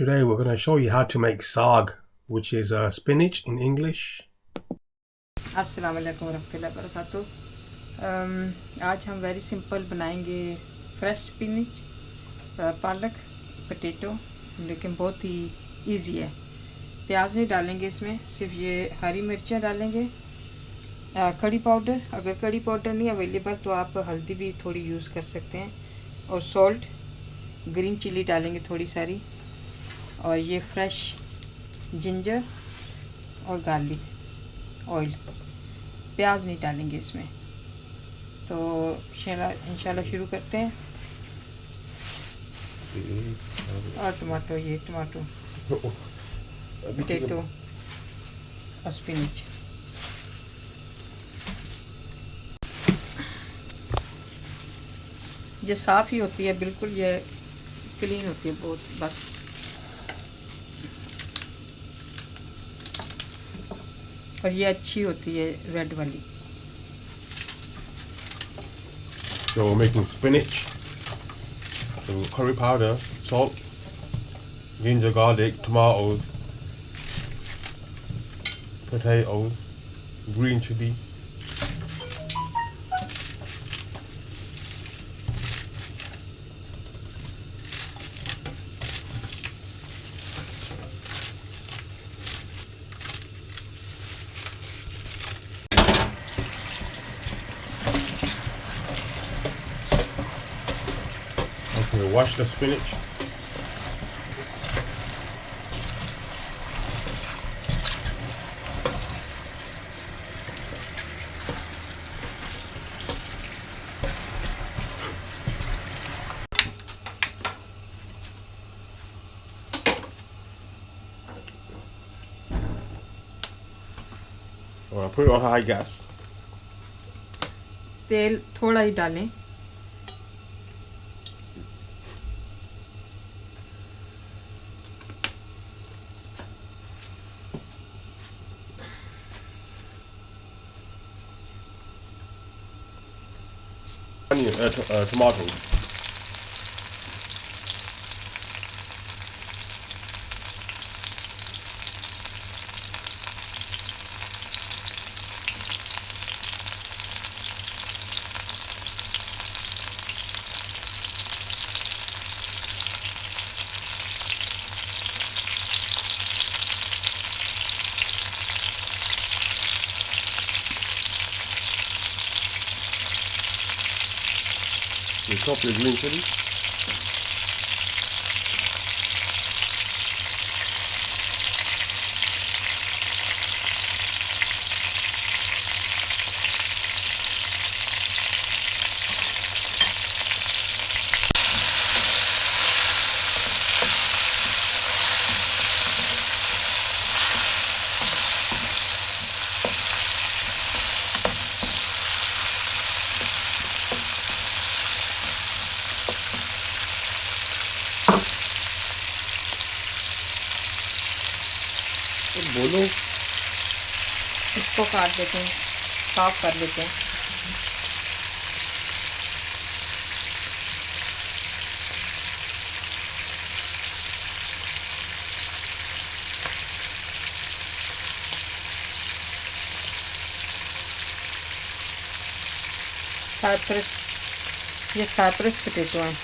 Today we're going to show you how to make saag, which is spinach in English. अस्सलाम वालेकुम रहमतुल्लाहि वबरकातुहू। आज हम वेरी सिंपल बनाएंगे फ्रेश स्पिनिच, पालक, पोटैटो, लेकिन बहुत ही इजी है। प्याज नहीं डालेंगे इसमें, सिर्फ ये हरी मिर्चें डालेंगे, कड़ी पाउडर, अगर कड़ी पाउडर नहीं अवेलेबल तो आप हल्दी भी थोड़ी यूज़ कर सकते हैं, और सॉल्ट, ग्रीन चिली डालेंगे थोड़ी सारी, और ये फ्रेश जिंजर और गार्लिक ऑयल। प्याज नहीं डालेंगे इसमें। तो इंशाल्लाह शुरू करते हैं। और टमाटो, ये टमाटो, पोटैटो और स्पिनिच। ये साफ़ ही होती है, बिल्कुल ये क्लीन होती है बहुत, बस। और ये अच्छी होती है रेड वाली। So we're making spinach, so curry powder, salt, ginger, garlic, tomatoes, potatoes, green chili. Okay, wash the spinach. Well, put it on high gas. तेल थोड़ा ही डालें। Tomatoes. You chop your green chili. बोलो। इसको काट देते हैं, साफ कर लेते हैं। ये साइप्रस पोटैटो हैं।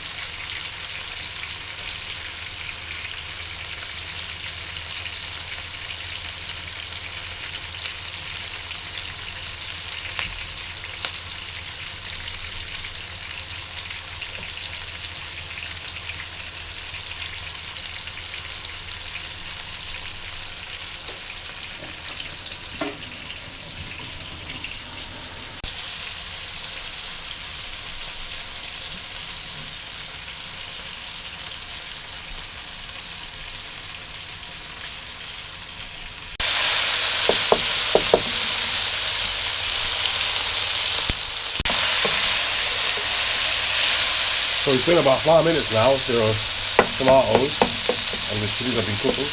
So it's been about 5 minutes now. There are tomatoes and the chilies have been cooking.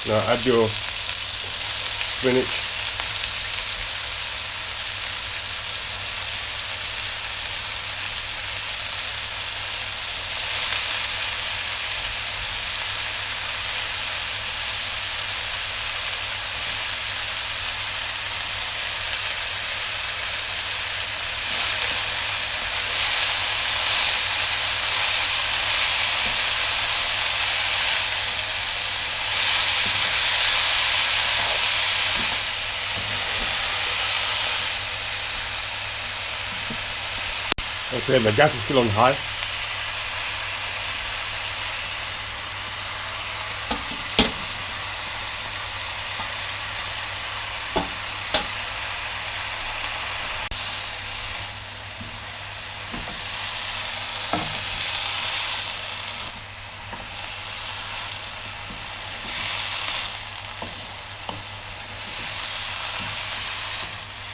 Now add your spinach. Okay, the gas is still on high.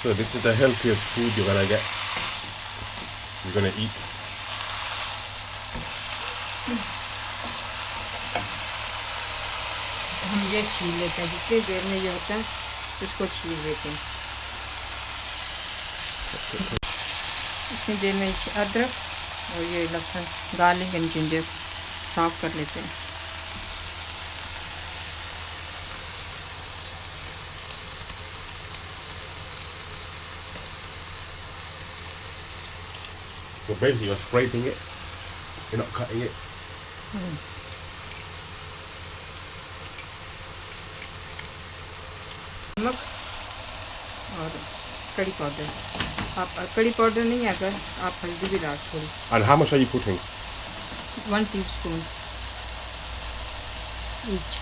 So this is the healthiest food you're gonna get. You're gonna eat. हम ये छील लेते हैं, जितनी देर में ये होता है इसको छील लेते हैं। इतनी देर में अदरक और ये लहसुन, गार्लिक एंड जिंजर साफ कर लेते हैं। So basically you're scraping it, you're not cutting it. नमक और कड़ी पाउडर, आप कड़ी पाउडर नहीं, अगर आप हल्दी भी डाल थोड़ी। And how much are you putting? 1 teaspoon each.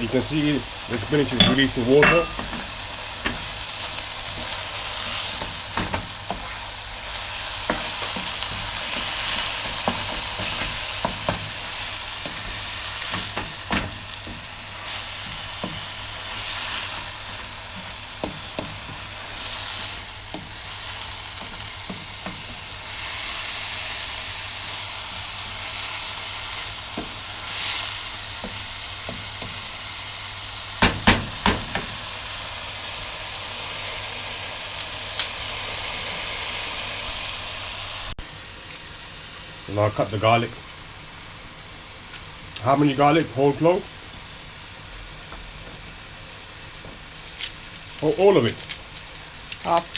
You can see the spinach is releasing water. Now cut the garlic. How many garlic? Whole clove? Oh, all of it? Half.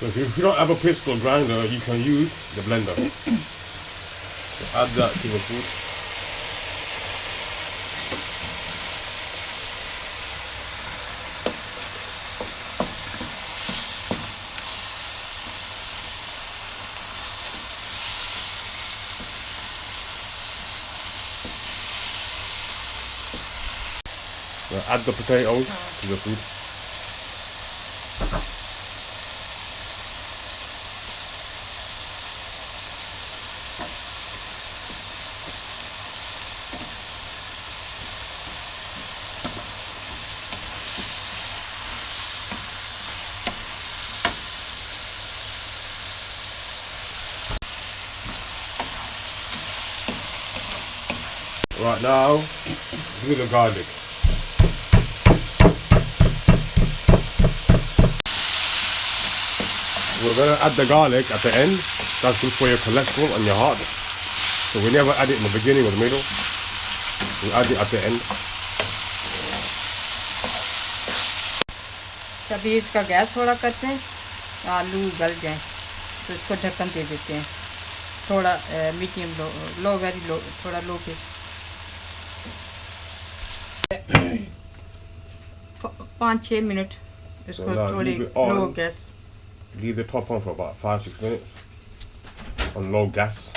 So if you don't have a pistol grinder, you can use the blender. So add that to the food. Now add the potatoes to the food. Right now, do the garlic. We're going to add the garlic at the end. That's good for your cholesterol and your heart. So we never add it in the beginning or the middle. We add it at the end. अभी इसका gas थोड़ा करते हैं, आलू गल जाए तो इसको ढक्कन दे देते हैं, थोड़ा मीडियम लो वेरी लो, थोड़ा लो पे 5-6 मिनट इसको थोड़ी लो gas Leave the top on for about 5-6 minutes on low gas.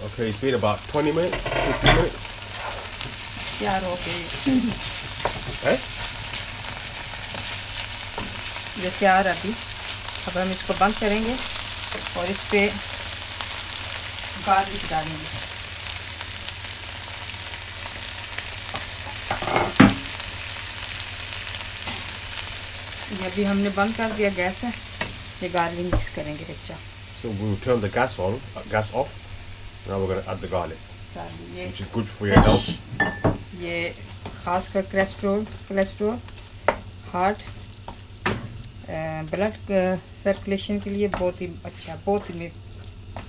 Okay, it's been about 20 minutes, 15 minutes. तैयार हो गई Eh? ये तैयार अभी। अब हम इसको बंद करेंगे और इस पे गार्लिक डालेंगे। ये अभी हमने बंद कर दिया गैस है। ये गार्लिक मिक्स करेंगे बच्चा। So we'll turn the gas off. Now we're going to add the garlic, ये which is good for your health. ये खासकर कोलेस्ट्रॉल हार्ट ब्लड सर्कुलेशन के लिए बहुत ही अच्छा, बहुत ही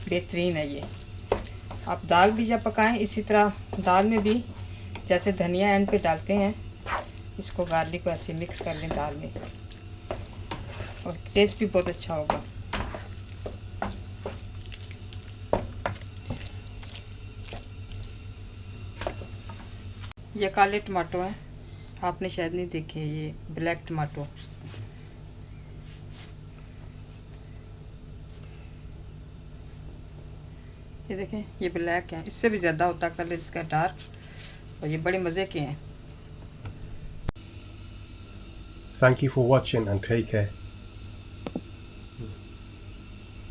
बेहतरीन है ये। आप दाल भी जब पकाएं इसी तरह दाल में भी जैसे धनिया एंड पे डालते हैं, इसको गार्लिक को ऐसे मिक्स कर लें दाल में और टेस्ट भी बहुत अच्छा होगा। ये काले टमाटो हैं, आपने शायद नहीं देखे, ये ब्लैक टमाटो। ये देखें, ये ब्लैक है, इससे भी ज़्यादा होता है कलर इसका डार्क, और ये बड़े मज़े के हैं। Thank you for watching and take care.